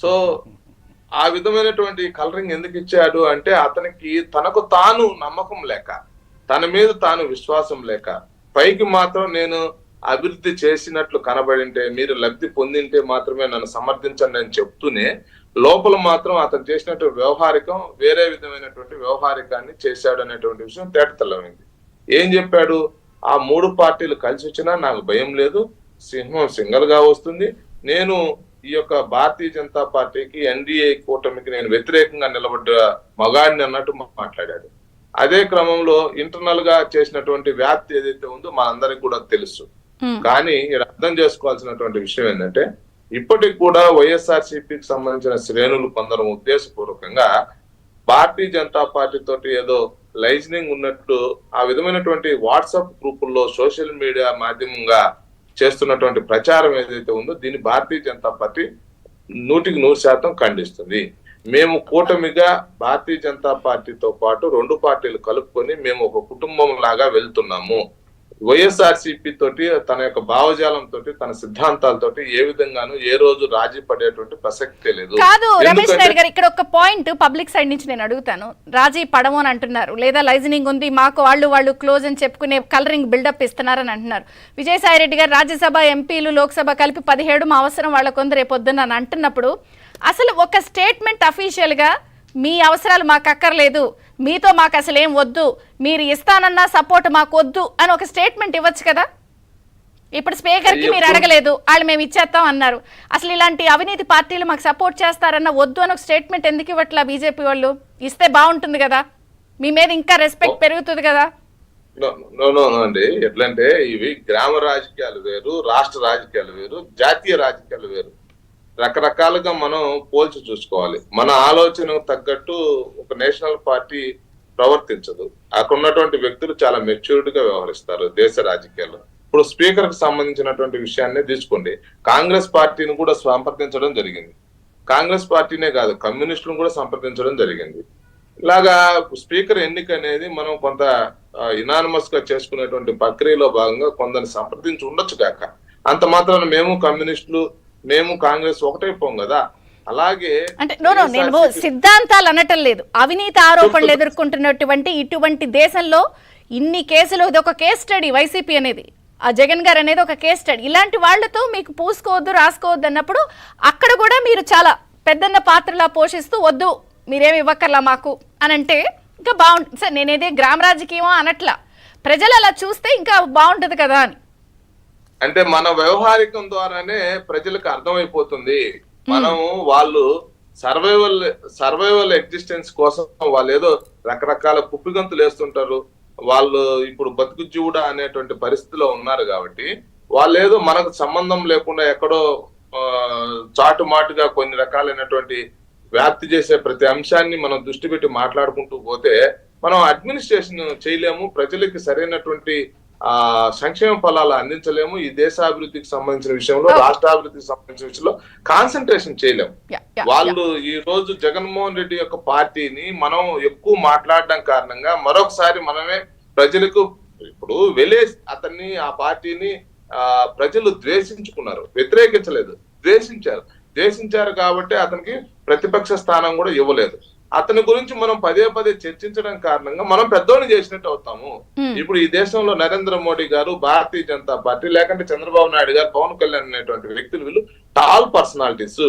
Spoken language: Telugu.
సో ఆ విధమైనటువంటి కలరింగ్ ఎందుకు ఇచ్చాడు అంటే అతనికి తనకు తాను నమ్మకం లేక, తన మీద తాను విశ్వాసం లేక, పైకి మాత్రం నేను అభివృద్ధి చేసినట్లు కనబడింటే, మీరు లబ్ధి పొందింటే మాత్రమే నన్ను సమర్థించండి అని చెప్తూనే లోపల మాత్రం అతను చేసినటువంటి వ్యవహారికం వేరే విధమైనటువంటి వ్యవహారికాన్ని చేశాడు అనేటువంటి విషయం తేటతెల్లమైంది. ఏం చెప్పాడు? ఆ 3 పార్టీలు కలిసి వచ్చినా నాకు భయం లేదు, సింహం సింగల్ గా వస్తుంది, నేను ఈ యొక్క భారతీయ జనతా పార్టీకి ఎన్డీఏ కూటమికి నేను వ్యతిరేకంగా నిలబడ్డ మగాడిని అన్నట్టు మాట్లాడాడు. అదే క్రమంలో ఇంటర్నల్ గా చేసినటువంటి వ్యాప్తి ఏదైతే ఉందో మా అందరికి కూడా తెలుసు. కానీ ఇక్కడ అర్థం చేసుకోవాల్సినటువంటి విషయం ఏంటంటే, ఇప్పటికి కూడా వైఎస్ఆర్సీపీకి సంబంధించిన శ్రేణులు కొందరు ఉద్దేశపూర్వకంగా భారతీయ జనతా పార్టీ తోటి ఏదో లైజనింగ్ ఉన్నట్లు ఆ విధమైనటువంటి వాట్సాప్ గ్రూపుల్లో సోషల్ మీడియా మాధ్యమంగా చేస్తున్నటువంటి ప్రచారం ఏదైతే ఉందో దీన్ని భారతీయ జనతా పార్టీ 100% ఖండిస్తుంది. మేము కూటమిగా భారతీయ జనతా పార్టీతో పాటు 2 పార్టీలు కలుపుకొని మేము ఒక కుటుంబం లాగా వెళ్తున్నాము. వైఎస్ఆర్సీపీ తోటి తన యొక్క భావజాలం తోటి తన సిద్ధాంతాలతోటి ఏ విధంగానూ ఏ రోజు రాజీ పడేటువంటి ప్రసక్తే లేదు. కాదు రమేష్ నాయుడు గారు, ఇక్కడ ఒక పాయింట్ పబ్లిక్ సైడ్ నుంచి నేను అడుగుతాను. రాజీ పడము అని అంటున్నారు, లేదా లైజనింగ్ ఉంది మాకు వాళ్ళు క్లోజ్ అని చెప్పుకునే కలరింగ్ బిల్డప్ ఇస్తున్నారని అంటున్నారు. విజయసాయి రెడ్డి గారు రాజ్యసభ ఎంపీలు లోక్సభ కలిపి 17 మా అవసరం వాళ్ళ కొందరు రేపొద్దున అని అంటున్నప్పుడు అసలు ఒక స్టేట్మెంట్ అఫీషియల్ గా మీ అవసరాలు మాకు అక్కర్లేదు, మీతో మాకు అసలు ఏం వద్దు, మీరు ఇస్తానన్న సపోర్ట్ మాకు వద్దు అని ఒక స్టేట్మెంట్ ఇవ్వచ్చు కదా. ఇప్పుడు స్పీకర్ కి మీరు అడగలేదు, వాళ్ళు మేము ఇచ్చేస్తాం అన్నారు. అసలు ఇలాంటి అవినీతి పార్టీలు మాకు సపోర్ట్ చేస్తారన్న వద్దు అని ఒక స్టేట్మెంట్ ఎందుకు ఇవ్వట్లా బీజేపీ వాళ్ళు? ఇస్తే బాగుంటుంది కదా, మీ మీద ఇంకా రెస్పెక్ట్ పెరుగుతుంది కదా. అండి, ఎట్లంటే ఇవి గ్రామ రాజకీయాలు వేరు, రాష్ట్ర రాజకీయాలు వేరు, జాతీయ రాజకీయాలు వేరు. రకరకాలుగా మనం పోల్చి చూసుకోవాలి. మన ఆలోచనకు తగ్గట్టు ఒక నేషనల్ పార్టీ ప్రవర్తించదు. అక్కడ ఉన్నటువంటి వ్యక్తులు చాలా మెచ్యూర్డ్ గా వ్యవహరిస్తారు దేశ రాజకీయాల్లో. ఇప్పుడు స్పీకర్ కు సంబంధించినటువంటి విషయాన్ని తీసుకోండి, కాంగ్రెస్ పార్టీని కూడా సంప్రదించడం జరిగింది. కాంగ్రెస్ పార్టీనే కాదు, కమ్యూనిస్టులను కూడా సంప్రదించడం జరిగింది. ఇలాగా స్పీకర్ ఎన్నిక అనేది మనం కొంత ఇనానిమస్ గా చేసుకునేటువంటి ప్రక్రియలో భాగంగా కొందరిని సంప్రదించి ఉండొచ్చు కాక, అంత మాత్రాన మేము కమ్యూనిస్టులు మేము కాంగ్రెస్ ఒకటైపోం కదా. అలాగే అంటే నేను సిద్ధాంతాలు అనటం లేదు, అవినీతి ఆరోపణలు ఎదుర్కొంటున్నటువంటి ఇటువంటి దేశంలో ఇన్ని కేసులు, ఇది ఒక కేస్ స్టడీ. వైసీపీ అనేది, ఆ జగన్ గారు అనేది ఒక కేస్ స్టడీ. ఇలాంటి వాళ్లతో మీకు పూసుకోవద్దు రాసుకోవద్దు అన్నప్పుడు అక్కడ కూడా మీరు చాలా పెద్దన్న పాత్రలా పోషిస్తూ వద్దు మీరేమి ఇవ్వక్కర్లా మాకు అని అంటే ఇంకా బాగుంటుంది సార్. నేనేదే గ్రామ రాజకీయమో అనట్లా, ప్రజలు అలా చూస్తే ఇంకా బాగుంటది కదా అని. అంటే మన వ్యవహారికం ద్వారానే ప్రజలకు అర్థమైపోతుంది. మనం వాళ్ళు సర్వైవల్ ఎగ్జిస్టెన్స్ కోసం వాళ్ళు ఏదో రకరకాల కుప్పిగంతులు వేస్తుంటారు. వాళ్ళు ఇప్పుడు బతుకు జీవుడా అనేటువంటి పరిస్థితిలో ఉన్నారు కాబట్టి వాళ్ళు ఏదో మనకు సంబంధం లేకుండా ఎక్కడో చాటుమాటుగా కొన్ని రకాలైనటువంటి వ్యాప్తి చేసే ప్రతి అంశాన్ని మనం దృష్టి పెట్టి మాట్లాడుకుంటూ పోతే మనం అడ్మినిస్ట్రేషన్ చేయలేము, ప్రజలకి సరైనటువంటి సంక్షేమ ఫలాలు అందించలేము. ఈ దేశాభివృద్ధికి సంబంధించిన విషయంలో, రాష్ట్రాభివృద్ధికి సంబంధించిన విషయంలో కాన్సన్ట్రేషన్ చేయలేము. వాళ్ళు ఈ రోజు జగన్మోహన్ రెడ్డి యొక్క పార్టీని మనం ఎక్కువ మాట్లాడడం కారణంగా మరొకసారి మనమే ప్రజలకు ఇప్పుడు అతన్ని ఆ పార్టీని ప్రజలు ద్వేషించుకున్నారు, వ్యతిరేకించలేదు, ద్వేషించారు కాబట్టి అతనికి ప్రతిపక్ష స్థానం కూడా ఇవ్వలేదు. అతని గురించి మనం పదే చర్చించడం కారణంగా మనం పెద్దోని చేసినట్టు అవుతాము. ఇప్పుడు ఈ దేశంలో నరేంద్ర మోడీ గారు, భారతీయ జనతా పార్టీ, లేకంటే చంద్రబాబు నాయుడు గారు, పవన్ కళ్యాణ్ అనేటువంటి వ్యక్తులు వీళ్ళు టాల్ పర్సనాలిటీస్.